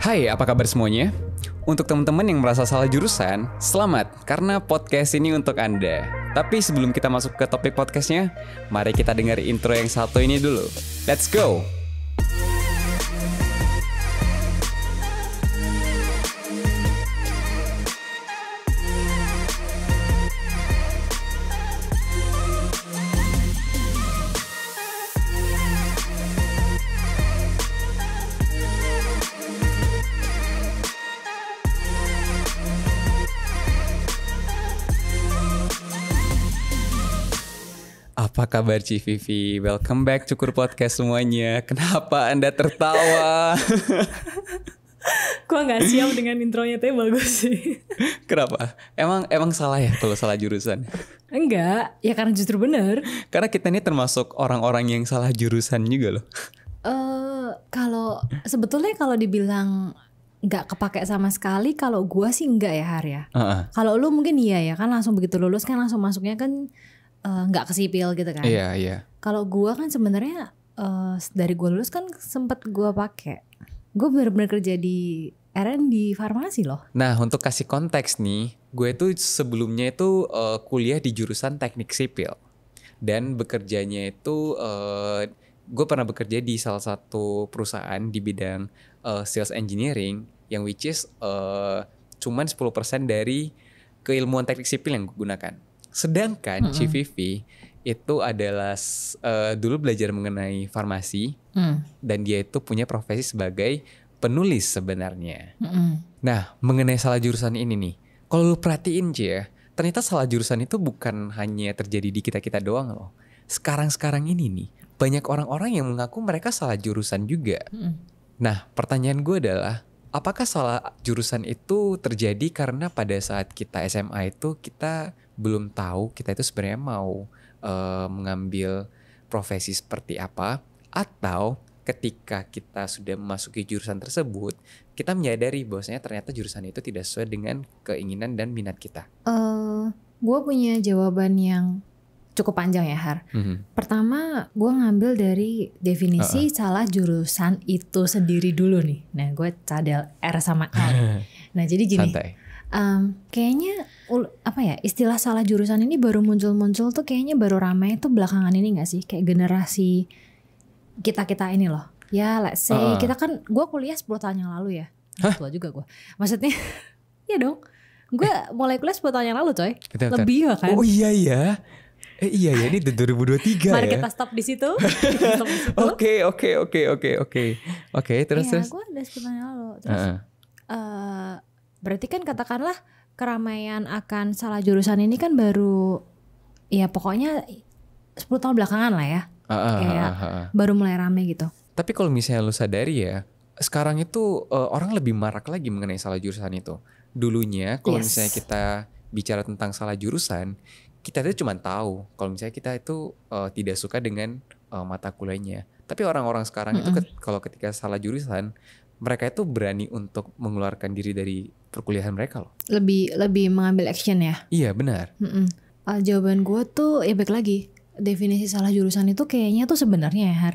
Hai, apa kabar semuanya? Untuk teman-teman yang merasa salah jurusan, selamat, karena podcast ini untuk Anda. Tapi sebelum kita masuk ke topik podcastnya, mari kita dengar intro yang satu ini dulu. Let's go! Apa kabar Ci Vivi? Welcome back Cukur Podcast semuanya. Kenapa Anda tertawa? Gua gak siap dengan intronya, tapi bagus sih. Kenapa? Emang salah ya kalau salah jurusan? Enggak, ya karena justru bener. Karena kita ini termasuk orang-orang yang salah jurusan juga loh. Kalau sebetulnya kalau dibilang nggak kepake sama sekali, kalau gua sih enggak ya Har ya. Kalau lu mungkin iya ya kan, langsung begitu lulus kan langsung masuknya kan nggak ke sipil gitu kan. Iya. Kalau gua kan sebenarnya dari gua lulus kan sempet gua pakai. Gue bener-bener kerja di R&D farmasi loh. Nah, untuk kasih konteks nih, gue tuh sebelumnya itu kuliah di jurusan teknik sipil. Dan bekerjanya itu, gue pernah bekerja di salah satu perusahaan di bidang sales engineering, yang which is cuman 10% dari keilmuan teknik sipil yang gue gunakan. Sedangkan CVV itu adalah dulu belajar mengenai farmasi, dan dia itu punya profesi sebagai penulis sebenarnya. Nah, mengenai salah jurusan ini nih, kalau lu perhatiin Ci ya, ternyata salah jurusan itu bukan hanya terjadi di kita-kita doang loh. Sekarang ini nih, banyak orang-orang yang mengaku mereka salah jurusan juga. Nah, pertanyaan gue adalah, apakah salah jurusan itu terjadi karena pada saat kita SMA itu kita belum tahu kita itu sebenarnya mau mengambil profesi seperti apa, atau ketika kita sudah memasuki jurusan tersebut, kita menyadari bahwasanya ternyata jurusan itu tidak sesuai dengan keinginan dan minat kita? Gue punya jawaban yang cukup panjang ya Har. Pertama, gue ngambil dari definisi salah jurusan itu sendiri dulu nih. Nah, gue cadel R sama L. Nah, jadi gini. Santai. Kayaknya istilah salah jurusan ini baru muncul tuh kayaknya baru ramai tuh belakangan ini gak sih? Kayak generasi kita ini loh. Ya let's say kita kan, gue kuliah 10 tahun yang lalu ya. Tua juga gue. Maksudnya ya dong. Gue mulai kuliah 10 tahun yang lalu coy. Lebih ya kan. Oh iya ya. Iya ya, ini 2023 ya. Mari kita stop di situ. Oke, terus. Iya, gue udah 10 tahun yang lalu. Terus berarti kan katakanlah keramaian akan salah jurusan ini kan baru, ya pokoknya 10 tahun belakangan lah ya. Baru mulai rame gitu. Tapi kalau misalnya lu sadari ya, sekarang itu orang lebih marak lagi mengenai salah jurusan itu. Dulunya kalau misalnya kita bicara tentang salah jurusan, kita itu cuma tahu kalau misalnya kita itu tidak suka dengan mata kuliahnya. Tapi orang-orang sekarang itu kalau ketika salah jurusan, mereka itu berani untuk mengeluarkan diri dari perkuliahan mereka loh. Lebih mengambil action ya. Iya benar. Jawaban gue tuh ya baik lagi, definisi salah jurusan itu kayaknya tuh sebenarnya ya Har,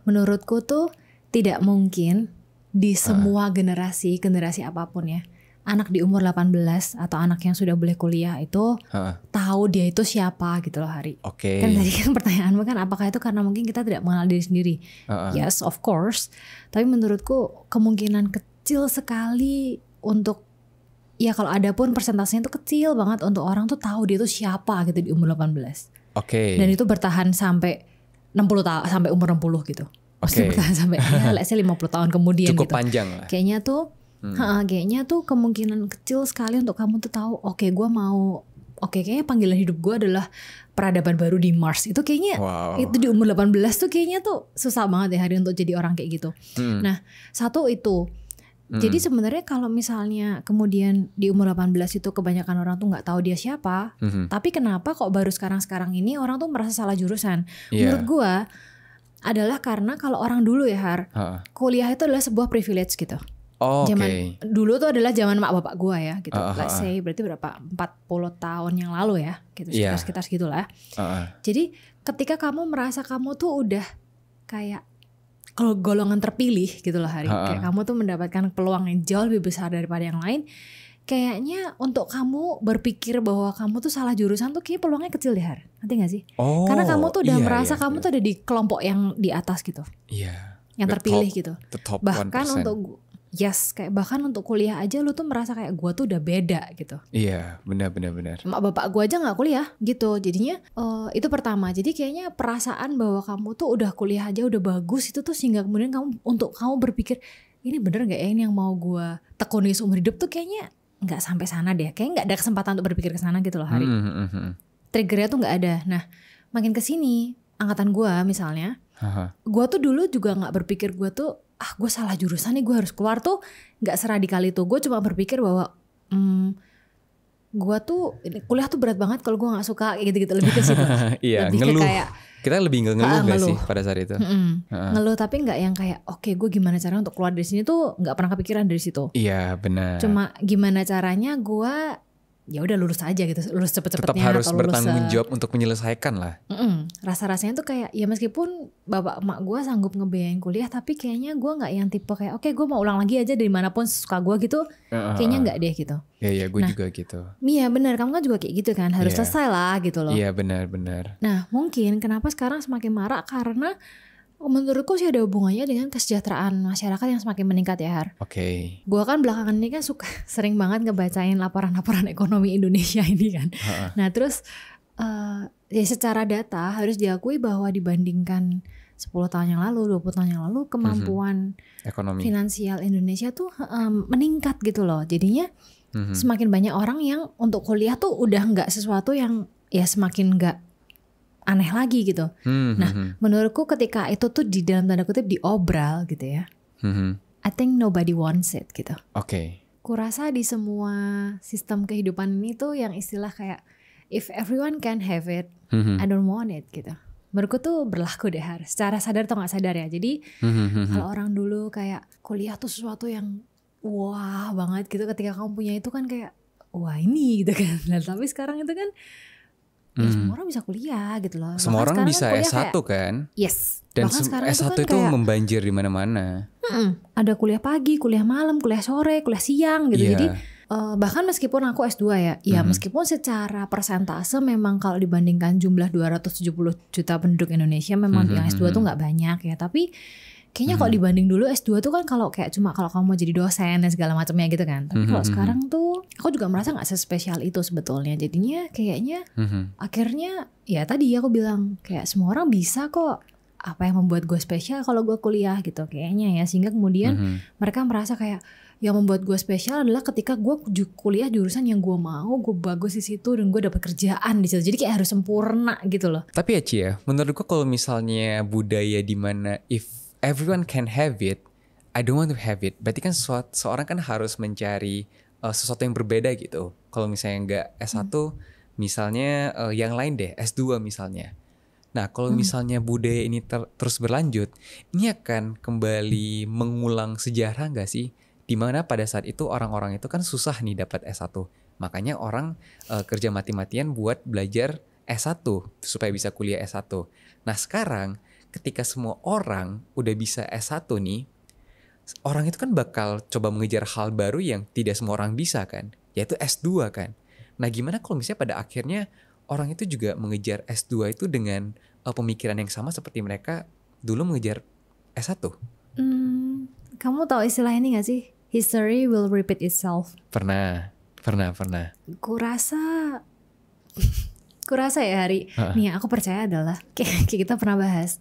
menurutku tuh tidak mungkin di semua generasi apapun ya, anak di umur 18 atau anak yang sudah boleh kuliah itu tahu dia itu siapa gitu loh Hari. Kan tadi kan pertanyaanmu kan apakah itu karena mungkin kita tidak mengenal diri sendiri. Yes of course. Tapi menurutku kemungkinan kecil sekali untuk, ya kalau ada pun persentasenya itu kecil banget untuk orang tuh tahu dia itu siapa gitu di umur 18. Dan itu bertahan sampai 60 tahun, sampai umur 60 gitu. Pasti bertahan sampai ya let's say 50 tahun kemudian. Cukup gitu. Panjang lah. Kayaknya tuh kemungkinan kecil sekali untuk kamu tuh tahu, kayaknya panggilan hidup gue adalah peradaban baru di Mars. Itu kayaknya itu di umur 18 tuh kayaknya tuh susah banget ya Hari untuk jadi orang kayak gitu. Nah, satu itu. Jadi sebenarnya kalau misalnya kemudian di umur 18 itu kebanyakan orang tuh nggak tahu dia siapa, tapi kenapa kok baru sekarang ini orang tuh merasa salah jurusan? Menurut gue adalah karena kalau orang dulu ya Har, kuliah itu adalah sebuah privilege gitu. Zaman dulu tuh adalah zaman mak bapak gue ya gitu. Let's say berarti berapa 40 tahun yang lalu ya gitu, sekitar segitulah. Jadi ketika kamu merasa kamu tuh udah kayak golongan terpilih gitu loh Hari. Kayak kamu tuh mendapatkan peluang yang jauh lebih besar daripada yang lain. Kayaknya untuk kamu berpikir bahwa kamu tuh salah jurusan tuh kayak peluangnya kecil deh Har. Nanti gak sih? Karena kamu tuh udah merasa kamu tuh ada di kelompok yang di atas gitu. Iya. Yang terpilih gitu. The top bahkan 1%. untuk kayak bahkan untuk kuliah aja lu tuh merasa kayak gua tuh udah beda gitu. Iya, benar. Mak bapak gua aja nggak kuliah gitu. Jadinya itu pertama. Jadi kayaknya perasaan bahwa kamu tuh udah kuliah aja udah bagus itu tuh sehingga kemudian kamu berpikir ini bener nggak ya ini yang mau gua tekuni seumur hidup tuh kayaknya nggak sampai sana deh. Kayaknya nggak ada kesempatan untuk berpikir ke sana gitu loh Hari. Triggernya tuh nggak ada. Nah, makin kesini angkatan gua misalnya, gua tuh dulu juga nggak berpikir gua tuh gue salah jurusan nih gue harus keluar tuh nggak seradikal itu. Gue cuma berpikir bahwa gue tuh kuliah tuh berat banget kalau gue nggak suka kayak gitu-gitu, lebih ke situ. Iya, lebih ngeluh. Kayak kita lebih ngeluh gak sih pada saat itu? Ngeluh tapi nggak yang kayak oke, gue gimana caranya untuk keluar dari sini tuh nggak pernah kepikiran dari situ. Iya benar. Cuma gimana caranya gue ya udah lulus aja gitu, lulus cepet-cepetnya. Tetap harus atau bertanggung jawab untuk menyelesaikan lah. Rasa-rasanya tuh kayak ya meskipun bapak emak gue sanggup ngebiayain kuliah, tapi kayaknya gue nggak yang tipe kayak oke gue mau ulang lagi aja dari manapun suka gue gitu. Kayaknya nggak deh gitu. Iya gue juga gitu. Iya benar, kamu kan juga kayak gitu kan, harus selesai lah gitu loh. Iya benar. Nah mungkin kenapa sekarang semakin marak karena menurutku sih ada hubungannya dengan kesejahteraan masyarakat yang semakin meningkat ya Har. Oke. Gua kan belakangan ini kan suka sering banget ngebacain laporan-laporan ekonomi Indonesia ini kan. Nah terus ya secara data harus diakui bahwa dibandingkan 10 tahun yang lalu, 20 tahun yang lalu kemampuan ekonomi finansial Indonesia tuh meningkat gitu loh. Jadinya semakin banyak orang yang untuk kuliah tuh udah nggak sesuatu yang ya semakin nggak aneh lagi gitu. Nah, menurutku ketika itu tuh di dalam tanda kutip diobral gitu ya. I think nobody wants it gitu. Oke. Kurasa di semua sistem kehidupan ini tuh yang istilah kayak if everyone can have it, I don't want it gitu. Menurutku tuh berlaku deh Har. Secara sadar atau nggak sadar ya. Jadi kalau orang dulu kayak kuliah tuh sesuatu yang wah banget gitu, ketika kamu punya itu kan kayak wah ini gitu kan. Nah, tapi sekarang itu kan ya semua orang bisa kuliah gitu loh. Semua orang bisa S1 kan? Yes. Dan S1 itu kayak, membanjir di mana-mana. Ada kuliah pagi, kuliah malam, kuliah sore, kuliah siang gitu. Jadi bahkan meskipun aku S2 ya meskipun secara persentase memang kalau dibandingkan jumlah 270 juta penduduk Indonesia memang yang S2 tuh gak banyak ya. Tapi kayaknya kalau dibanding dulu S2 tuh kan kalau kayak cuma kalau kamu mau jadi dosen dan segala macamnya gitu kan. Tapi kalau sekarang tuh aku juga merasa gak sespesial itu sebetulnya. Jadinya kayaknya akhirnya ya tadi aku bilang kayak semua orang bisa kok. Apa yang membuat gue spesial kalau gue kuliah gitu kayaknya ya. Sehingga kemudian mereka merasa kayak yang membuat gue spesial adalah ketika gue kuliah jurusan yang gue mau, gue bagus di situ dan gue dapat kerjaan di situ. Jadi kayak harus sempurna gitu loh. Tapi ya Ci ya, menurut gue kalau misalnya budaya di mana if everyone can have it, I don't want to have it. Berarti kan seorang kan harus mencari sesuatu yang berbeda gitu. Kalau misalnya nggak S1, misalnya yang lain deh, S2 misalnya. Nah kalau misalnya budaya ini terus berlanjut, ini akan kembali mengulang sejarah nggak sih? Dimana pada saat itu orang-orang itu kan susah nih dapat S1. Makanya orang kerja mati-matian buat belajar S1 supaya bisa kuliah S1. Nah sekarang ketika semua orang udah bisa S1 nih, orang itu kan bakal coba mengejar hal baru yang tidak semua orang bisa kan, yaitu S2 kan. Nah gimana kalau misalnya pada akhirnya orang itu juga mengejar S2 itu dengan pemikiran yang sama seperti mereka dulu mengejar S1? Kamu tahu istilah ini gak sih? History will repeat itself. Pernah. Kurasa ya Hari. Nih aku percaya adalah kayak kita pernah bahas.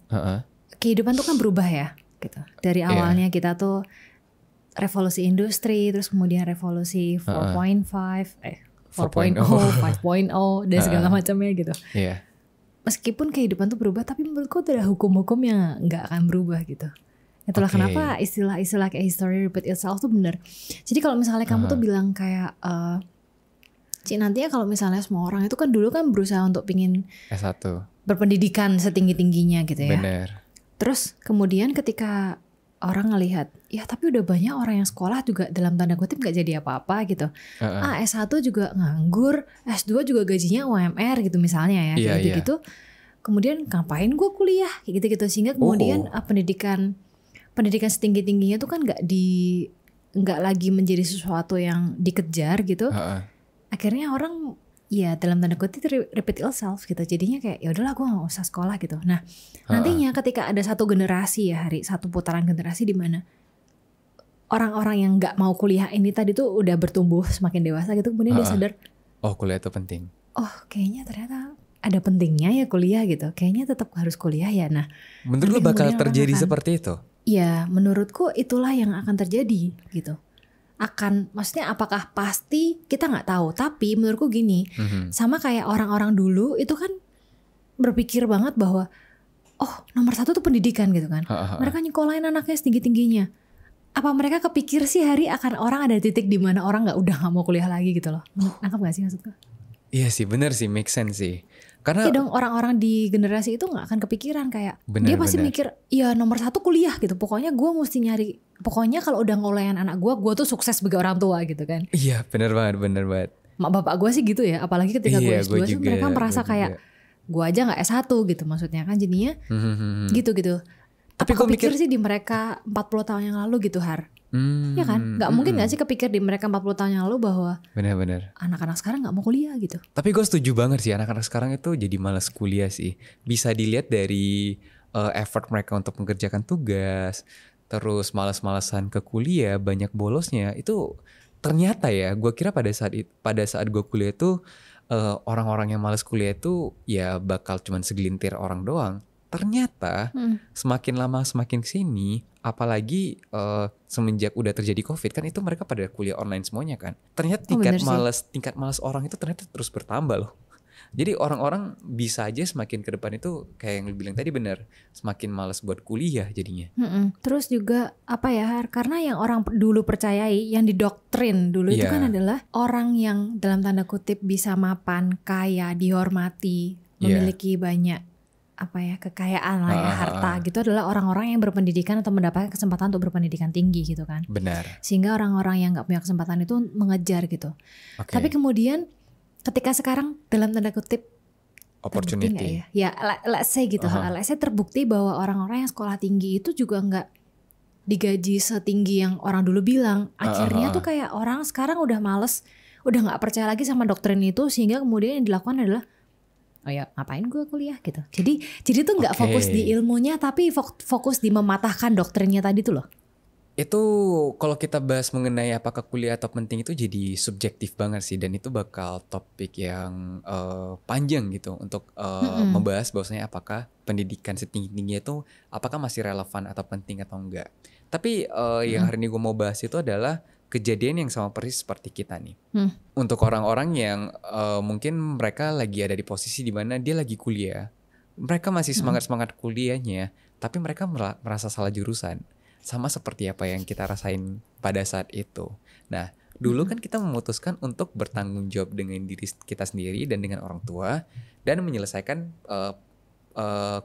Kehidupan tuh kan berubah ya gitu. Dari awalnya kita tuh revolusi industri, terus kemudian revolusi 4.5, 4.0, 5.0 dan segala macamnya gitu. Meskipun kehidupan tuh berubah, tapi menurutku ada hukum-hukum yang nggak akan berubah gitu. Itulah kenapa istilah-istilah kayak history repeat itself tuh bener. Jadi kalau misalnya kamu tuh bilang kayak Ci nantinya kalau misalnya semua orang itu kan dulu kan berusaha untuk pingin S1 berpendidikan setinggi-tingginya gitu ya. Bener. Terus kemudian ketika orang ngelihat, ya tapi udah banyak orang yang sekolah juga dalam tanda kutip gak jadi apa-apa gitu. S1 juga nganggur, S2 juga gajinya UMR gitu misalnya ya. Gitu-gitu. Kemudian ngapain gue kuliah kayak gitu-gitu. Sehingga kemudian pendidikan pendidikan setinggi-tingginya tuh kan nggak lagi menjadi sesuatu yang dikejar gitu. Akhirnya orang ya dalam tanda kutip repeat itself gitu. Jadinya kayak ya udahlah gue nggak usah sekolah gitu. Nah nantinya ketika ada satu generasi ya satu putaran generasi di mana orang-orang yang nggak mau kuliah ini tadi tuh udah bertumbuh semakin dewasa gitu, kemudian dia sadar, oh kuliah itu penting. Oh kayaknya ternyata ada pentingnya ya kuliah gitu. Kayaknya tetap harus kuliah ya. Nah, menurut lu bakal terjadi seperti itu? Ya menurutku itulah yang akan terjadi gitu. Maksudnya apakah pasti kita nggak tahu. Tapi menurutku gini, sama kayak orang-orang dulu itu kan berpikir banget bahwa oh nomor satu tuh pendidikan gitu kan. Mereka nyekolahin anaknya setinggi-tingginya. Apa mereka kepikir sih hari akan orang ada titik di mana orang udah nggak mau kuliah lagi gitu loh? Nangkap nggak sih maksudku? Iya sih, benar sih, make sense sih. Karena iya dong, orang-orang di generasi itu nggak akan kepikiran kayak dia pasti mikir ya nomor satu kuliah gitu. Pokoknya gue mesti nyari. Pokoknya kalau udah ngolayan anak gue tuh sukses sebagai orang tua gitu kan. Iya benar banget. Mak bapak gue sih gitu ya. Apalagi ketika gue S2 sih mereka merasa kayak gue aja nggak S1 gitu maksudnya kan jadinya gitu. Tapi gue pikir sih di mereka 40 tahun yang lalu gitu Har. Ya kan, nggak mungkin nggak sih kepikir di mereka 40 tahun yang lalu bahwa benar anak-anak sekarang nggak mau kuliah gitu. Tapi gue setuju banget sih, anak-anak sekarang itu jadi malas kuliah sih. Bisa dilihat dari effort mereka untuk mengerjakan tugas, terus malas-malasan ke kuliah, banyak bolosnya. Itu ternyata ya, gue kira pada saat gue kuliah itu orang-orang yang malas kuliah itu ya bakal cuman segelintir orang doang. Ternyata semakin lama semakin kesini, apalagi semenjak udah terjadi COVID kan itu mereka pada kuliah online semuanya kan. Ternyata tingkat malas orang itu ternyata terus bertambah loh. Jadi orang-orang bisa aja semakin ke depan itu kayak yang lu bilang tadi benar, semakin malas buat kuliah jadinya. Terus juga apa ya Har, karena yang orang dulu percayai, yang didoktrin dulu itu kan adalah orang yang dalam tanda kutip bisa mapan, kaya, dihormati, memiliki banyak kekayaan lah ya, harta gitu adalah orang-orang yang berpendidikan atau mendapatkan kesempatan untuk berpendidikan tinggi gitu kan. Benar. Sehingga orang-orang yang gak punya kesempatan itu mengejar gitu. Tapi kemudian ketika sekarang dalam tanda kutip opportunity ya let's say gitu, let's say terbukti bahwa orang-orang yang sekolah tinggi itu juga gak digaji setinggi yang orang dulu bilang. Akhirnya tuh kayak orang sekarang udah males, udah gak percaya lagi sama doktrin itu, sehingga kemudian yang dilakukan adalah oh ya ngapain gue kuliah gitu. Jadi tuh nggak fokus di ilmunya, tapi fokus di mematahkan doktrinnya tadi tuh loh. Itu kalau kita bahas mengenai apakah kuliah atau penting itu jadi subjektif banget sih, dan itu bakal topik yang panjang gitu untuk membahas bahwasanya apakah pendidikan setinggi-tingginya itu apakah masih relevan atau penting atau enggak. Tapi yang hari ini gue mau bahas itu adalah kejadian yang sama persis seperti kita nih. Untuk orang-orang yang mungkin mereka lagi ada di posisi di mana dia lagi kuliah. Mereka masih semangat-semangat kuliahnya, tapi mereka merasa salah jurusan. Sama seperti apa yang kita rasain pada saat itu. Nah, dulu kan kita memutuskan untuk bertanggung jawab dengan diri kita sendiri dan dengan orang tua dan menyelesaikan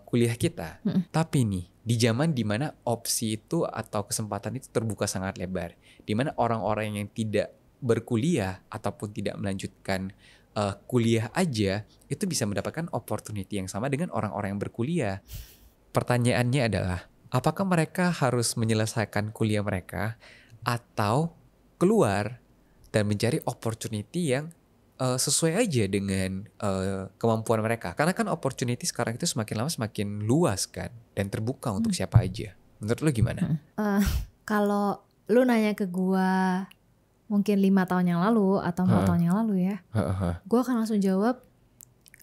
kuliah kita. Tapi nih, di zaman dimana opsi itu atau kesempatan itu terbuka sangat lebar, dimana orang-orang yang tidak berkuliah ataupun tidak melanjutkan kuliah aja itu bisa mendapatkan opportunity yang sama dengan orang-orang yang berkuliah. Pertanyaannya adalah, apakah mereka harus menyelesaikan kuliah mereka atau keluar dan mencari opportunity yang sesuai aja dengan kemampuan mereka. Karena kan opportunity sekarang itu semakin lama semakin luas kan, dan terbuka untuk siapa aja. Menurut lu gimana? Kalau lu nanya ke gua mungkin 5 tahun yang lalu atau 4 tahun yang lalu ya, gua akan langsung jawab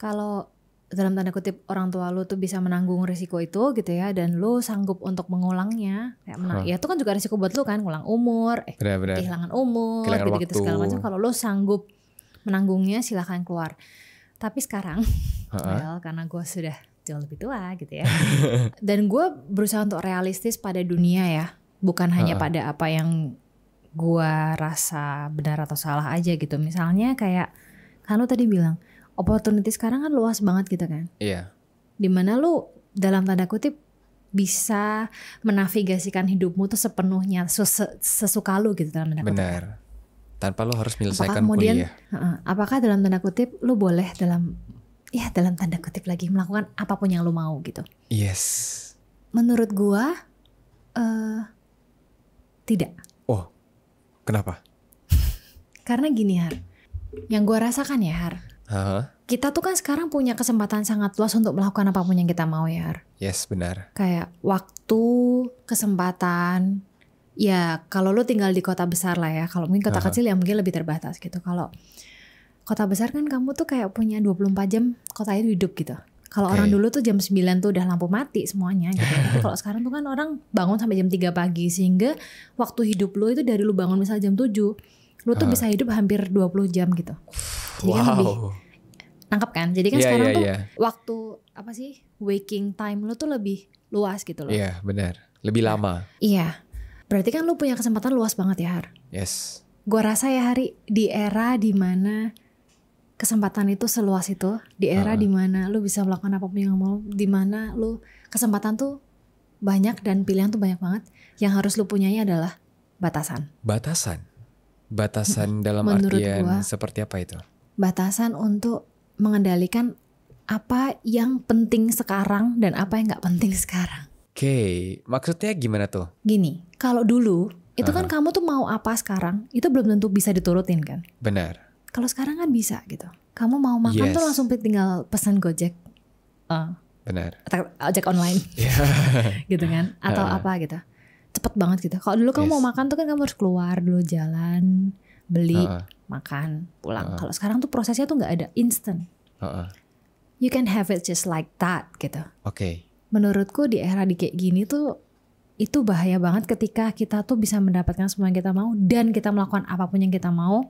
kalau dalam tanda kutip orang tua lu tuh bisa menanggung risiko itu gitu ya, dan lu sanggup untuk mengulangnya kayak ya itu kan juga risiko buat lu kan, ngulang umur, kehilangan umur, gitu-gitu segala macam. Kalau lu sanggup menanggungnya silahkan keluar. Tapi sekarang karena gue sudah jauh lebih tua gitu ya, dan gue berusaha untuk realistis pada dunia ya, bukan hanya pada apa yang gue rasa benar atau salah aja gitu. Misalnya kayak kan lu tadi bilang opportunity sekarang kan luas banget gitu kan. Iya. Dimana lu dalam tanda kutip bisa menavigasikan hidupmu tuh sepenuhnya sesuka lu gitu dalam tanda kutip. Benar. Tanpa lo harus menyelesaikan kuliah. Apakah dalam tanda kutip lo boleh dalam tanda kutip lagi melakukan apapun yang lo mau gitu? Yes. Menurut gua Tidak. Oh, kenapa? Karena gini Har, yang gue rasakan ya Har, Hah? kita tuh kan sekarang punya kesempatan sangat luas untuk melakukan apapun yang kita mau ya Har. Yes, benar. Kayak waktu, kesempatan. Ya kalau lu tinggal di kota besar lah ya. Kalau mungkin kota kecil ya mungkin lebih terbatas gitu. Kalau kota besar kan kamu tuh kayak punya 24 jam kota itu hidup gitu. Kalau orang dulu tuh jam 9 tuh udah lampu mati semuanya gitu. Tapi kalau sekarang tuh kan orang bangun sampai jam 3 pagi. Sehingga waktu hidup lu itu dari lu bangun misal jam 7, lu tuh bisa hidup hampir 20 jam gitu. Jadi kan lebih nangkep kan. Jadi kan sekarang tuh waktu apa sih, waking time lu tuh lebih luas gitu loh. Iya benar, lebih lama. Iya, berarti kan lu punya kesempatan luas banget ya Har. Yes. Gua rasa ya Hari, di era dimana kesempatan itu seluas itu, di era dimana lu bisa melakukan apapun yang mau, dimana lu kesempatan tuh banyak dan pilihan tuh banyak banget. Yang harus lu punyai adalah batasan. Batasan dalam Menurut artian gua, seperti apa itu? Batasan untuk mengendalikan apa yang penting sekarang dan apa yang nggak penting sekarang. Oke, maksudnya gimana tuh? Gini, kalau dulu itu kan kamu tuh mau apa sekarang itu belum tentu bisa diturutin kan. Benar. Kalau sekarang kan bisa gitu. Kamu mau makan tuh langsung tinggal pesan Gojek, benar. ojek online, gitu kan? Atau apa gitu. Cepet banget gitu. Kalau dulu kamu mau makan tuh kan kamu harus keluar dulu, jalan, beli, makan, pulang. Kalau sekarang tuh prosesnya tuh nggak ada, instant. You can have it just like that gitu. Oke. Menurutku di era di kayak gini tuh itu bahaya banget ketika kita tuh bisa mendapatkan semua yang kita mau dan kita melakukan apapun yang kita mau.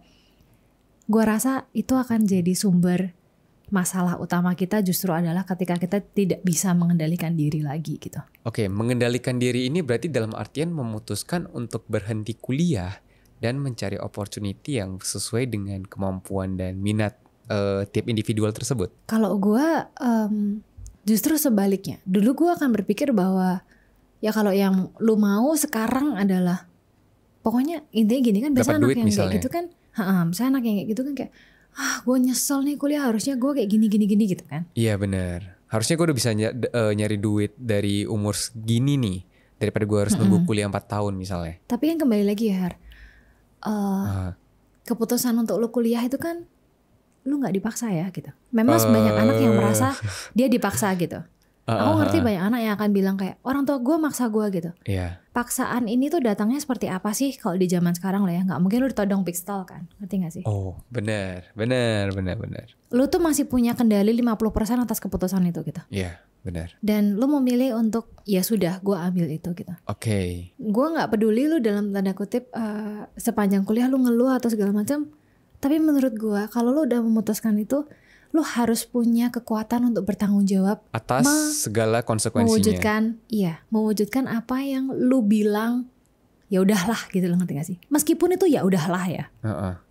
Gua rasa itu akan jadi sumber masalah utama kita justru adalah ketika kita tidak bisa mengendalikan diri lagi gitu. Oke, mengendalikan diri ini berarti dalam artian memutuskan untuk berhenti kuliah dan mencari opportunity yang sesuai dengan kemampuan dan minat tiap individual tersebut. Kalau gue justru sebaliknya. Dulu gue akan berpikir bahwa ya kalau yang lu mau sekarang adalah pokoknya intinya gini kan, biasa anak yang misalnya. Kayak gitu kan, misalnya anak yang kayak gitu kan kayak gue nyesel nih kuliah, harusnya gue kayak gini gitu kan. Iya benar. Harusnya gue udah bisa nyari duit dari umur segini nih daripada gue harus nunggu kuliah 4 tahun misalnya. Tapi yang kembali lagi ya Har, keputusan untuk lu kuliah itu kan lu nggak dipaksa ya gitu. Memang banyak anak yang merasa dia dipaksa gitu. Aku ngerti banyak anak yang akan bilang kayak orang tua gue maksa gue gitu. Iya. Paksaan ini tuh datangnya seperti apa sih kalau di zaman sekarang lah ya? Nggak mungkin lu ditodong pistol kan, ngerti nggak sih? Oh benar. Lu tuh masih punya kendali 50% atas keputusan itu gitu. Iya benar. Dan lu memilih untuk ya sudah gue ambil itu gitu. Oke. Gue nggak peduli lu dalam tanda kutip sepanjang kuliah lu ngeluh atau segala macam. Tapi menurut gue kalau lu udah memutuskan itu, lu harus punya kekuatan untuk bertanggung jawab atas segala konsekuensinya. Mewujudkan apa yang lu bilang ya udahlah gitu, lo ngerti gak sih? Meskipun itu ya udahlah ya.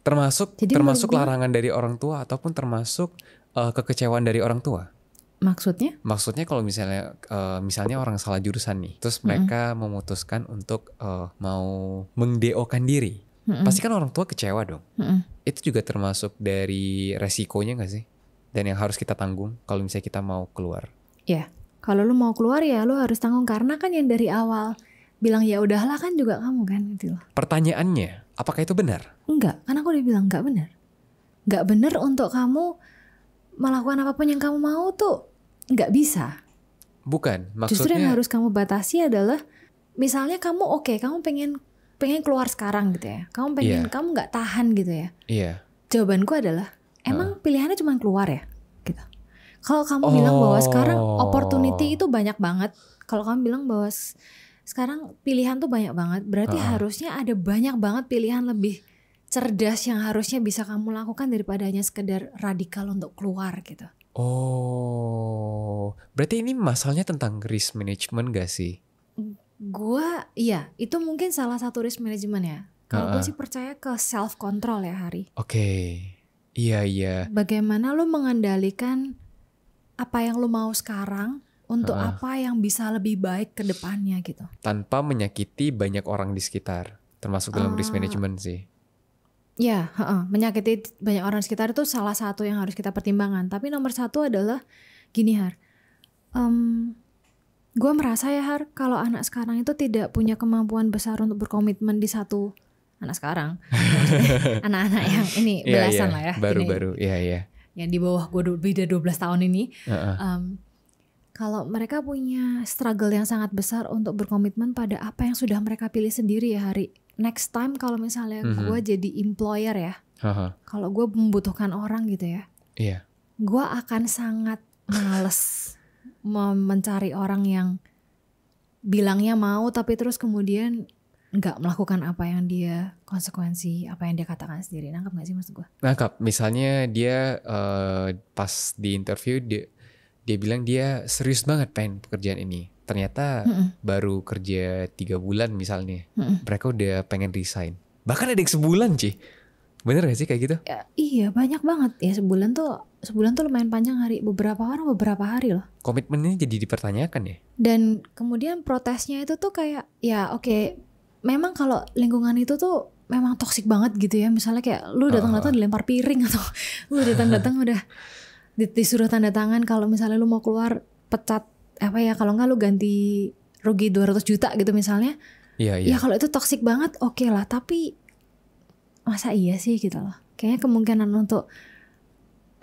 Termasuk larangan dari orang tua ataupun termasuk kekecewaan dari orang tua. Maksudnya? Maksudnya kalau misalnya orang salah jurusan nih, terus mereka memutuskan untuk mau meng-DO-kan diri. Pasti kan orang tua kecewa dong. Itu juga termasuk dari resikonya gak sih? Dan yang harus kita tanggung kalau misalnya kita mau keluar. Ya, kalau lu mau keluar ya lu harus tanggung, karena kan yang dari awal bilang ya udahlah kan juga kamu kan gitu loh. Pertanyaannya, apakah itu benar? Enggak, karena aku udah bilang enggak benar. Enggak benar untuk kamu melakukan apapun yang kamu mau tuh enggak bisa. Bukan, maksudnya justru yang harus kamu batasi adalah misalnya kamu kamu pengen keluar sekarang gitu ya. Kamu pengen kamu enggak tahan gitu ya. Iya. Jawabanku adalah emang pilihannya cuma keluar ya gitu. Kalau kamu bilang bahwa sekarang opportunity itu banyak banget, kalau kamu bilang bahwa sekarang pilihan tuh banyak banget, berarti harusnya ada banyak banget pilihan lebih cerdas yang harusnya bisa kamu lakukan daripada hanya sekedar radikal untuk keluar gitu. Oh, berarti ini masalahnya tentang risk management gak sih? Iya, itu mungkin salah satu risk management ya. Kalau gue sih percaya ke self control ya Hari. Oke. Iya. Bagaimana lu mengendalikan apa yang lu mau sekarang untuk apa yang bisa lebih baik ke depannya gitu. Tanpa menyakiti banyak orang di sekitar, termasuk dalam risk management sih. Ya, menyakiti banyak orang di sekitar itu salah satu yang harus kita pertimbangkan. Tapi nomor satu adalah gini Har, Gue merasa ya Har, kalau anak sekarang itu tidak punya kemampuan besar untuk berkomitmen di satu anak sekarang. Anak-anak yang ini belasan lah ya. Baru-baru, iya. Yang di bawah gue lebih dari 12 tahun ini. Kalau mereka punya struggle yang sangat besar untuk berkomitmen pada apa yang sudah mereka pilih sendiri ya Hari. Next time kalau misalnya gue jadi employer ya. Kalau gue membutuhkan orang gitu ya. Iya. Gue akan sangat males mencari orang yang bilangnya mau tapi terus kemudian nggak melakukan apa yang dia konsekuensi apa yang dia katakan sendiri. Nangkap nggak sih maksud gue? Nangkap. Misalnya dia pas di interview dia bilang dia serius banget pengen pekerjaan ini. Ternyata baru kerja 3 bulan misalnya. Mereka udah pengen resign. Bahkan ada yang sebulan Ci. Bener gak sih kayak gitu? Ya, iya banyak banget ya sebulan tuh lumayan panjang Hari. Beberapa hari loh. Komitmennya jadi dipertanyakan ya. Dan kemudian protesnya itu tuh kayak ya oke, memang kalau lingkungan itu tuh memang toksik banget gitu ya. Misalnya kayak lu datang-datang dilempar piring atau lu datang-datang udah disuruh tanda tangan kalau misalnya lu mau keluar pecat apa ya, kalau enggak lu ganti rugi 200 juta gitu misalnya. Iya. Ya kalau itu toksik banget oke lah, tapi masa iya sih gitu loh. Kayaknya kemungkinan untuk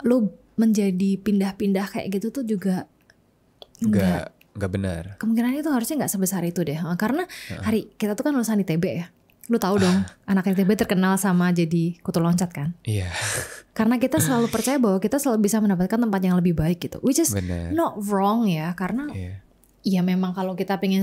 lu menjadi pindah-pindah kayak gitu tuh juga enggak benar. Kemungkinan itu harusnya nggak sebesar itu deh. Karena Hari kita tuh kan lulusan ITB ya. Lu tahu dong, anak ITB terkenal sama jadi kutu loncat kan? Iya. Karena kita selalu percaya bahwa kita selalu bisa mendapatkan tempat yang lebih baik gitu. Which is not wrong ya, karena ya memang kalau kita pengen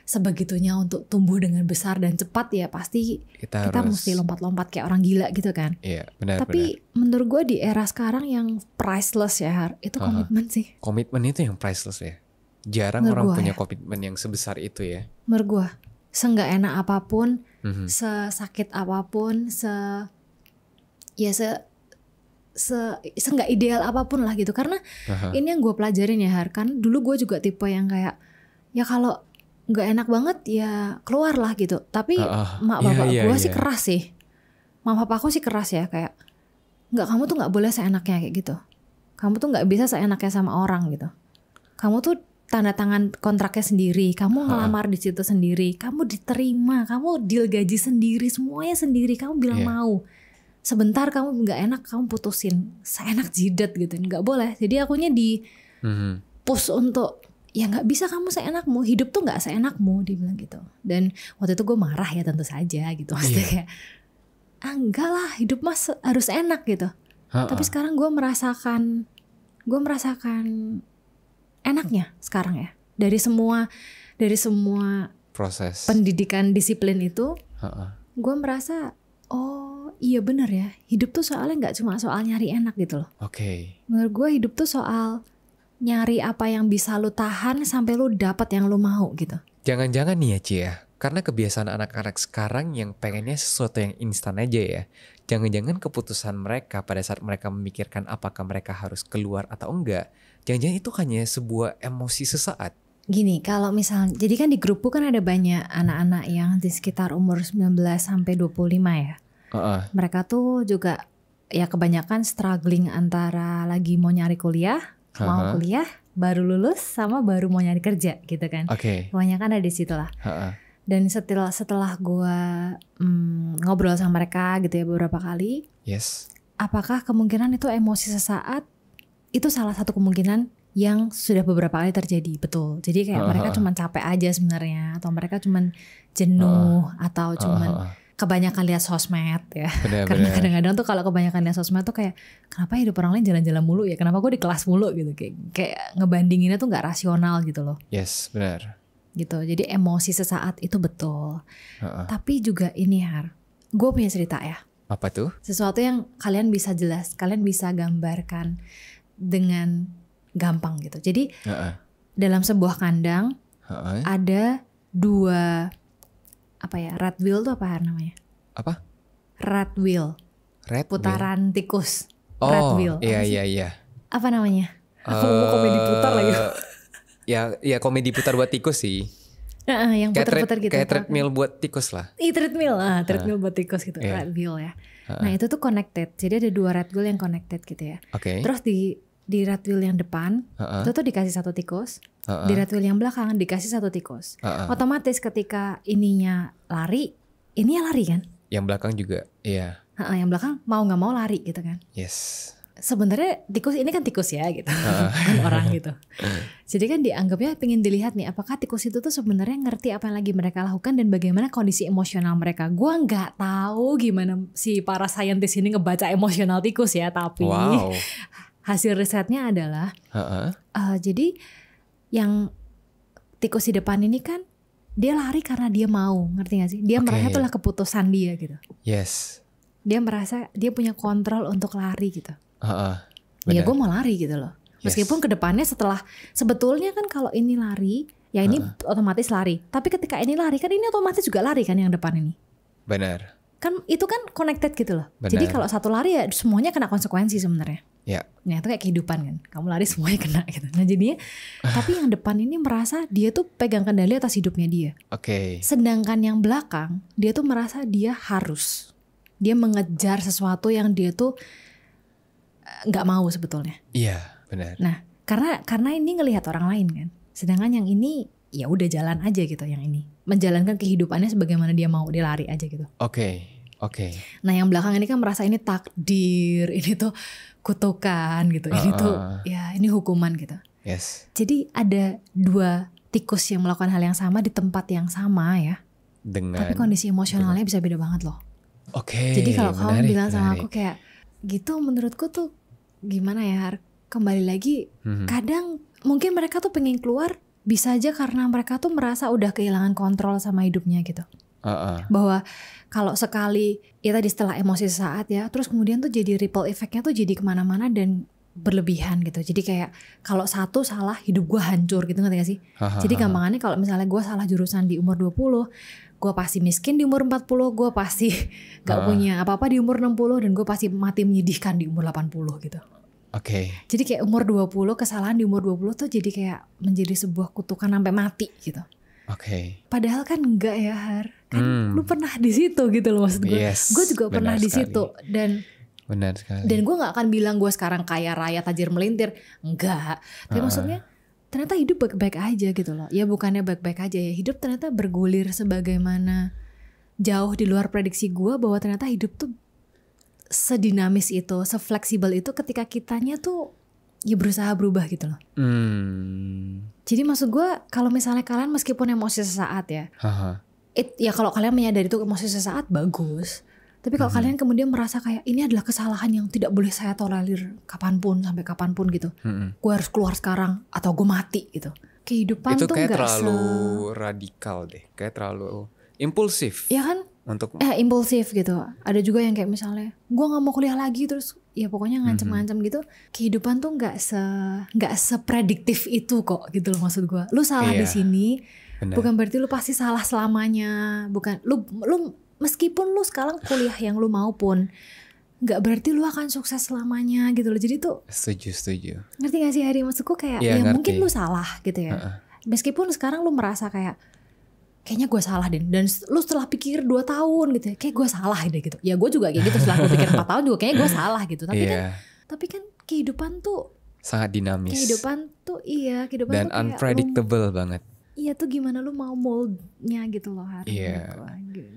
sebegitunya untuk tumbuh dengan besar dan cepat ya pasti kita mesti lompat-lompat kayak orang gila gitu kan. Iya, benar. Tapi menurut gue di era sekarang yang priceless ya Har, itu komitmen sih. Komitmen itu yang priceless ya. Jarang menurut orang punya komitmen yang sebesar itu ya. Menurut gue, seenggak enak apapun, sesakit apapun, seenggak ideal apapun lah gitu. Karena ini yang gue pelajarin ya Har, kan dulu gue juga tipe yang kayak ya kalau nggak enak banget ya keluar lah gitu. Tapi mak bapak gue sih keras sih. Mak papaku sih keras ya, kayak nggak, kamu tuh nggak boleh seenaknya kayak gitu. Kamu tuh nggak bisa seenaknya sama orang gitu. Kamu tuh tanda tangan kontraknya sendiri, kamu ngelamar di situ sendiri, kamu diterima, kamu deal gaji sendiri, semuanya sendiri, kamu bilang mau. Sebentar kamu nggak enak, kamu putusin, seenak jidat gitu, nggak boleh. Jadi akunya di push untuk ya nggak bisa kamu seenakmu, hidup tuh nggak seenakmu, dia bilang gitu. Dan waktu itu gue marah ya tentu saja gitu, maksudnya kayak enggak lah, hidup mas harus enak gitu. Tapi sekarang gue merasakan enaknya sekarang ya, dari semua proses pendidikan disiplin itu. Gue merasa oh iya benar ya, hidup tuh soalnya nggak cuma soal nyari enak gitu loh. Menurut gue hidup tuh soal nyari apa yang bisa lu tahan sampai lu dapat yang lu mau gitu. Jangan-jangan nih ya Ci ya, karena kebiasaan anak-anak sekarang yang pengennya sesuatu yang instan aja ya. Jangan-jangan keputusan mereka pada saat mereka memikirkan apakah mereka harus keluar atau enggak, jangan-jangan itu hanya sebuah emosi sesaat. Gini, kalau misalnya, jadi kan di grupku kan ada banyak anak-anak yang di sekitar umur 19 sampai 25 ya. Mereka tuh juga ya kebanyakan struggling antara lagi mau nyari kuliah, mau kuliah, baru lulus, sama baru mau nyari kerja gitu kan. Kebanyakan ada di situ lah. Dan setelah gue ngobrol sama mereka gitu ya beberapa kali, apakah kemungkinan itu emosi sesaat itu salah satu kemungkinan yang sudah beberapa kali terjadi, betul. Jadi kayak mereka cuman capek aja sebenarnya, atau mereka cuman jenuh, atau cuman kebanyakan lihat sosmed ya. Karena kadang-kadang tuh kalau kebanyakan lihat sosmed tuh kayak kenapa hidup orang lain jalan-jalan mulu ya, kenapa gue di kelas mulu gitu, kayak ngebandinginnya tuh nggak rasional gitu loh. Benar. Gitu. Jadi emosi sesaat itu betul. Tapi juga ini Har, gue punya cerita ya. Apa tuh? Sesuatu yang kalian bisa jelas, kalian bisa gambarkan dengan gampang gitu. Jadi dalam sebuah kandang ada dua apa ya, rat wheel tuh apa namanya? Apa? Rat wheel. Putaran tikus. Rat wheel. Iya. Apa namanya? Aku mau komedi putar lagi. Ya komedi putar buat tikus sih. Yang putar-putar gitu. Kayak treadmill buat tikus lah. Treadmill buat tikus gitu. Rat wheel ya. Nah itu tuh connected. Jadi ada dua rat wheel yang connected gitu ya. Terus di di rat wheel yang depan itu tuh dikasih 1 tikus, di rat wheel yang belakang dikasih 1 tikus. Otomatis ketika ininya lari, ininya lari kan? Yang belakang juga, iya. Yang belakang mau nggak mau lari gitu kan? Yes. Sebenarnya tikus ini kan tikus ya gitu, kan orang gitu. Jadi kan dianggapnya pengen dilihat nih, apakah tikus itu tuh sebenarnya ngerti apa yang lagi mereka lakukan dan bagaimana kondisi emosional mereka. Gua nggak tahu gimana si para saintis ini ngebaca emosional tikus ya, tapi hasil risetnya adalah, jadi yang tikus di depan ini kan dia lari karena dia mau, ngerti gak sih? Dia merasa itulah keputusan dia gitu. Yes. Dia merasa dia punya kontrol untuk lari gitu. Ya gue mau lari gitu loh. Meskipun kedepannya setelah, sebetulnya kan kalau ini lari, ya ini otomatis lari. Tapi ketika ini lari kan ini otomatis juga lari kan yang depan ini. Benar. Kan itu kan connected gitu loh. Benar. Jadi kalau satu lari ya semuanya kena konsekuensi sebenarnya. Ya. Nah itu kayak kehidupan kan. Kamu lari semuanya kena gitu. Nah jadinya, tapi yang depan ini merasa dia tuh pegang kendali atas hidupnya dia. Sedangkan yang belakang, dia tuh merasa dia harus. Dia mengejar sesuatu yang dia tuh nggak mau sebetulnya. Iya, benar. Nah, karena ini ngelihat orang lain kan. Sedangkan yang ini ya udah jalan aja gitu, yang ini menjalankan kehidupannya sebagaimana dia mau, dia lari aja gitu. Oke. Nah, yang belakang ini kan merasa ini takdir, ini tuh kutukan gitu. Ini tuh ya ini hukuman gitu. Yes. Jadi ada 2 tikus yang melakukan hal yang sama di tempat yang sama ya. Tapi kondisi emosionalnya bisa beda banget loh. Jadi kalau kamu bilang sama aku kayak gitu, menurutku tuh gimana ya, kembali lagi kadang mungkin mereka tuh pengen keluar, bisa aja karena mereka tuh merasa udah kehilangan kontrol sama hidupnya gitu. Bahwa kalau sekali ya tadi setelah emosi sesaat ya, terus kemudian tuh jadi ripple effectnya tuh jadi kemana-mana dan berlebihan gitu. Jadi kayak kalau satu salah hidup gue hancur gitu, ngerti gak sih? Jadi gampangannya kalau misalnya gue salah jurusan di umur 20, gue pasti miskin di umur 40, gue pasti gak punya apa-apa di umur 60, dan gue pasti mati menyedihkan di umur 80 gitu. Jadi kayak umur 20, kesalahan di umur 20 tuh jadi kayak menjadi sebuah kutukan sampai mati gitu. Padahal kan enggak ya, Har. Kan lu pernah di situ gitu loh, maksud gue. Gue juga pernah di situ, dan benar sekali. Dan gue gak akan bilang gue sekarang kaya raya tajir melintir, enggak. Tapi maksudnya ternyata hidup baik-baik aja gitu loh. Ya bukannya baik-baik aja ya, hidup ternyata bergulir sebagaimana jauh di luar prediksi gue, bahwa ternyata hidup tuh sedinamis itu, sefleksibel itu ketika kitanya tuh ya berusaha berubah gitu loh. Jadi maksud gue, kalau misalnya kalian meskipun emosi sesaat ya, ya kalau kalian menyadari itu emosi sesaat bagus. Tapi kalau kalian kemudian merasa kayak ini adalah kesalahan yang tidak boleh saya tolerir kapanpun, sampai kapanpun gitu, gue harus keluar sekarang atau gue mati gitu. Kehidupan itu tuh kayak terlalu radikal deh, kayak terlalu impulsif. Ya kan? Untuk impulsif gitu. Ada juga yang kayak misalnya gue nggak mau kuliah lagi, terus ya pokoknya ngancem-ngancem gitu. Kehidupan tuh nggak seprediktif itu kok gitu loh, maksud gue. Lu salah di sini, bukan berarti lu pasti salah selamanya. Bukan lu meskipun lu sekarang kuliah yang lu mau pun, nggak berarti lu akan sukses selamanya gitu loh. Jadi tuh setuju. Ngerti gak sih Hari? Maksudku kayak ya mungkin lu salah gitu ya. Meskipun sekarang lu merasa kayaknya gue salah deh, dan lu setelah pikir 2 tahun gitu ya, kayak gue salah deh gitu. Ya gue juga kayak gitu, setelah gue pikir 4 tahun juga kayaknya gue salah gitu. Tapi kan kehidupan tuh sangat dinamis. Kehidupan dan tuh unpredictable banget. Iya tuh gimana lu mau moldnya gitu loh, Har.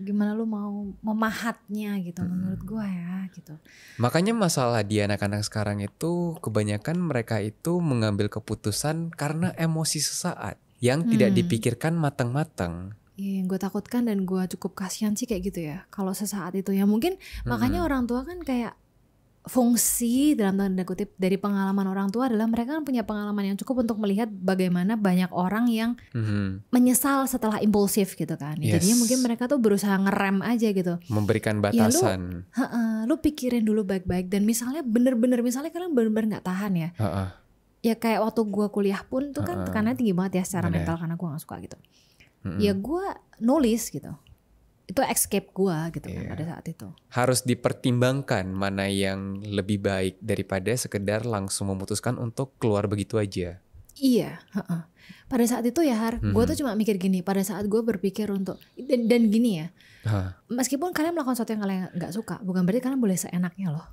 Gimana lu mau memahatnya gitu, menurut gue ya gitu. Makanya masalah di anak-anak sekarang itu kebanyakan mereka itu mengambil keputusan karena emosi sesaat yang tidak dipikirkan matang-matang. Iya, yang gue takutkan dan gue cukup kasihan sih kayak gitu ya, kalau sesaat itu ya mungkin makanya orang tua kan kayak fungsi dalam tanda kutip dari pengalaman orang tua adalah mereka kan punya pengalaman yang cukup untuk melihat bagaimana banyak orang yang menyesal setelah impulsif gitu kan. Jadinya mungkin mereka tuh berusaha ngerem aja gitu, memberikan batasan. Ya lu pikirin dulu baik-baik, dan misalnya misalnya kalian bener-bener gak tahan ya. Ya kayak waktu gue kuliah pun tuh kan tekanannya tinggi banget ya secara mental, karena gue gak suka gitu. Ya gue nulis gitu, itu escape gue gitu kan pada saat itu. Harus dipertimbangkan mana yang lebih baik daripada sekedar langsung memutuskan untuk keluar begitu aja. Iya, pada saat itu ya Har, gue tuh cuma mikir gini, pada saat gue berpikir untuk dan gini ya, Meskipun kalian melakukan sesuatu yang kalian nggak suka, bukan berarti kalian boleh seenaknya loh.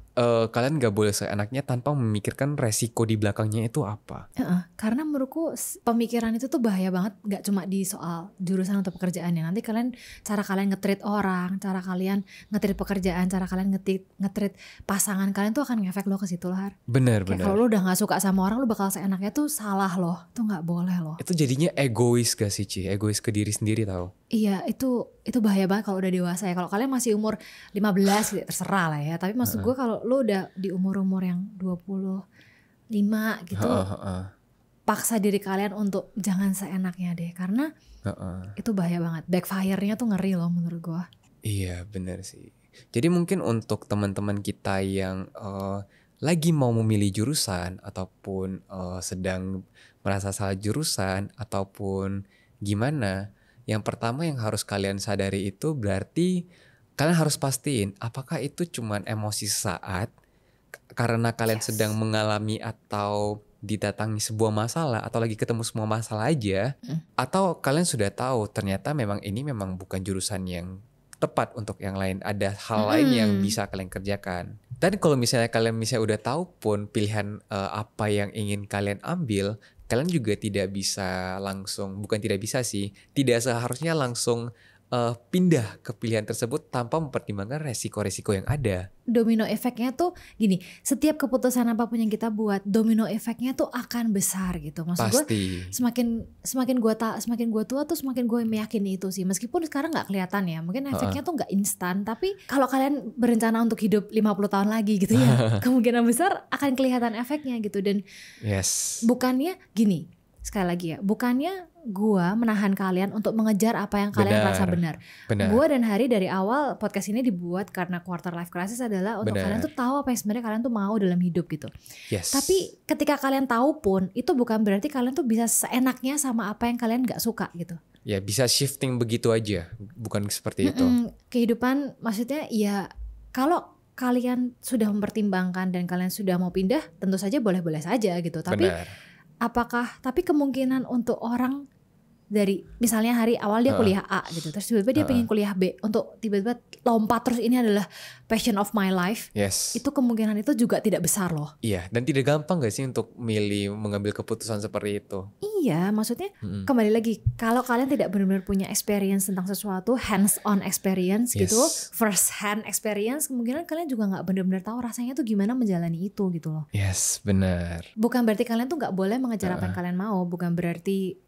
Kalian nggak boleh seenaknya tanpa memikirkan resiko di belakangnya itu apa. Karena menurutku pemikiran itu tuh bahaya banget, nggak cuma di soal jurusan atau pekerjaannya. Nanti cara kalian nge-treat orang, cara kalian nge-treat pekerjaan, cara kalian nge-treat pasangan kalian tuh akan ngefek lo ke situ loh, Har. Bener. Kalau lo udah nggak suka sama orang, lo bakal seenaknya tuh salah loh, tuh nggak boleh loh. Itu jadinya egois gak sih, Ci? Egois ke diri sendiri tau. Iya, itu bahaya banget kalau udah dewasa ya. Kalau kalian masih umur 15 gitu, terserah lah ya. Tapi maksud gue kalau lo udah di umur-umur yang 25 gitu, paksa diri kalian untuk jangan seenaknya deh. Karena itu bahaya banget. Backfire-nya tuh ngeri loh menurut gue. Iya bener sih. Jadi mungkin untuk teman-teman kita yang lagi mau memilih jurusan ataupun sedang merasa salah jurusan ataupun gimana, yang pertama yang harus kalian sadari itu berarti kalian harus pastiin apakah itu cuman emosi sesaat karena kalian sedang mengalami atau didatangi sebuah masalah atau lagi ketemu semua masalah aja, atau kalian sudah tahu ternyata memang ini memang bukan jurusan yang tepat untuk yang lain, ada hal lain yang bisa kalian kerjakan. Dan kalau misalnya kalian udah tahu pun pilihan apa yang ingin kalian ambil, kalian juga tidak bisa langsung, bukan tidak bisa sih, tidak seharusnya langsung pindah ke pilihan tersebut tanpa mempertimbangkan resiko-resiko yang ada. Domino efeknya tuh gini, setiap keputusan apapun yang kita buat, domino efeknya tuh akan besar gitu. Maksud gue, semakin gue tua tuh semakin gue meyakini itu sih. Meskipun sekarang nggak kelihatan ya, mungkin efeknya tuh nggak instan. Tapi kalau kalian berencana untuk hidup 50 tahun lagi gitu ya, kemungkinan besar akan kelihatan efeknya gitu. Dan bukannya gini, sekali lagi ya, bukannya gua menahan kalian untuk mengejar apa yang kalian rasa benar. Gua dan Hari dari awal podcast ini dibuat karena quarter life crisis adalah untuk kalian tuh tahu apa yang sebenarnya kalian tuh mau dalam hidup gitu. Tapi ketika kalian tahu pun itu bukan berarti kalian tuh bisa seenaknya sama apa yang kalian gak suka gitu. Ya bisa shifting begitu aja, bukan seperti itu. Kehidupan maksudnya ya kalau kalian sudah mempertimbangkan dan kalian sudah mau pindah, tentu saja boleh-boleh saja gitu. Tapi tapi kemungkinan untuk orang dari misalnya Hari awal dia kuliah A gitu, terus tiba-tiba dia pengen kuliah B, untuk tiba-tiba lompat terus ini adalah passion of my life, itu kemungkinan itu juga tidak besar loh. Iya, dan tidak gampang gak sih untuk mengambil keputusan seperti itu? Iya, maksudnya kembali lagi, kalau kalian tidak benar-benar punya experience tentang sesuatu, hands on experience gitu, first hand experience, kemungkinan kalian juga gak benar-benar tahu rasanya tuh gimana menjalani itu gitu loh. Benar. Bukan berarti kalian tuh gak boleh mengejar apa yang kalian mau, bukan berarti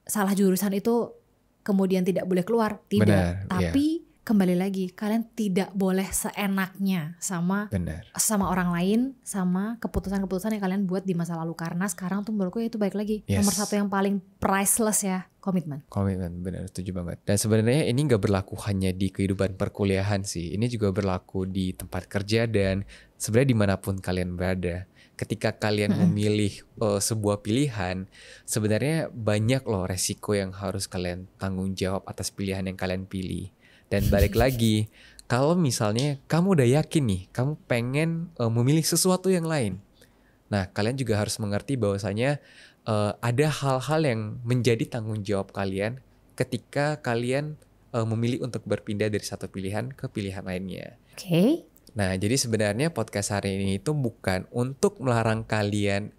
salah jurusan itu kemudian tidak boleh keluar, tidak. Tapi kembali lagi, kalian tidak boleh seenaknya sama orang lain, sama keputusan-keputusan yang kalian buat di masa lalu. Karena sekarang tuh menurutku itu baik lagi, nomor satu yang paling priceless ya, komitmen. Benar, setuju banget. Dan sebenarnya ini gak berlaku hanya di kehidupan perkuliahan sih, ini juga berlaku di tempat kerja dan sebenarnya dimanapun kalian berada. Ketika kalian memilih sebuah pilihan, sebenarnya banyak loh resiko yang harus kalian tanggung jawab atas pilihan yang kalian pilih. Dan balik lagi, kalau misalnya kamu udah yakin nih, kamu pengen memilih sesuatu yang lain. Nah, kalian juga harus mengerti bahwasanya ada hal-hal yang menjadi tanggung jawab kalian ketika kalian memilih untuk berpindah dari satu pilihan ke pilihan lainnya. Nah, jadi sebenarnya podcast hari ini itu bukan untuk melarang kalian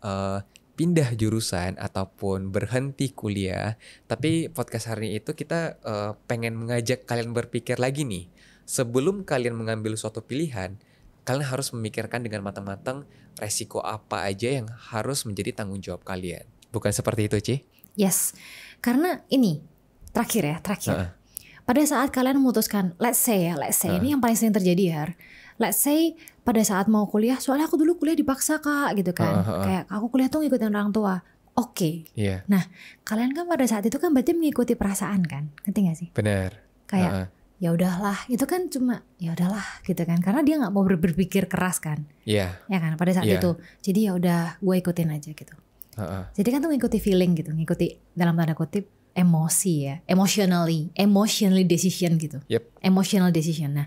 pindah jurusan ataupun berhenti kuliah, tapi podcast hari ini itu kita pengen mengajak kalian berpikir lagi nih. Sebelum kalian mengambil suatu pilihan, kalian harus memikirkan dengan matang-matang resiko apa aja yang harus menjadi tanggung jawab kalian. Bukan seperti itu, Ci? Yes, karena ini terakhir. Pada saat kalian memutuskan, let's say ini yang paling sering terjadi ya. Let's say pada saat mau kuliah, soalnya aku dulu kuliah dipaksa Kak gitu kan. Kayak aku kuliah tuh ngikutin orang tua. Nah kalian kan pada saat itu kan berarti mengikuti perasaan kan, ngerti gak sih? Benar. Kayak ya udahlah, itu kan cuma ya udahlah gitu kan, karena dia nggak mau berpikir keras kan. Ya kan pada saat itu. Jadi ya udah gue ikutin aja gitu. Jadi kan tuh ngikuti feeling gitu, ngikuti dalam tanda kutip emosi ya, emotionally decision gitu. Emotional decision. Nah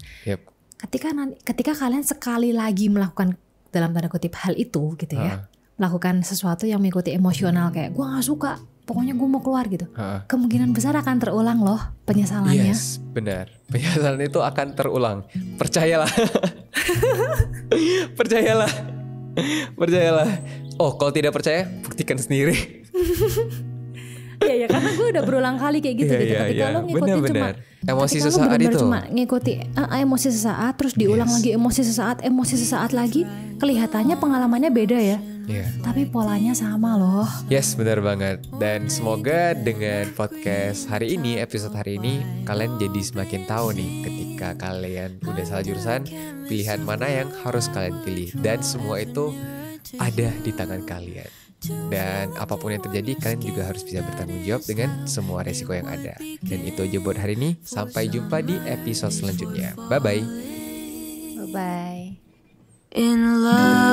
ketika kalian sekali lagi melakukan dalam tanda kutip hal itu gitu ya, melakukan sesuatu yang mengikuti emosional, kayak gue gak suka pokoknya gue mau keluar gitu. Kemungkinan besar akan terulang loh penyesalannya. Yes, benar. Penyesalan itu akan terulang. Percayalah. Percayalah. Percayalah. Oh, kalau tidak percaya, buktikan sendiri. Ya karena gue udah berulang kali kayak gitu gitu. Ketika lo ngikutin cuma emosi sesaat itu. Cuma ngikuti emosi sesaat, terus diulang lagi emosi sesaat lagi, kelihatannya pengalamannya beda ya. Tapi polanya sama loh. Yes, benar banget. Dan semoga dengan podcast hari ini, episode hari ini, kalian jadi semakin tahu nih ketika kalian udah salah jurusan, pilihan mana yang harus kalian pilih. Dan semua itu ada di tangan kalian. Dan apapun yang terjadi, kalian juga harus bisa bertanggung jawab dengan semua resiko yang ada. Dan itu aja buat hari ini. Sampai jumpa di episode selanjutnya. Bye-bye. Bye-bye. In love.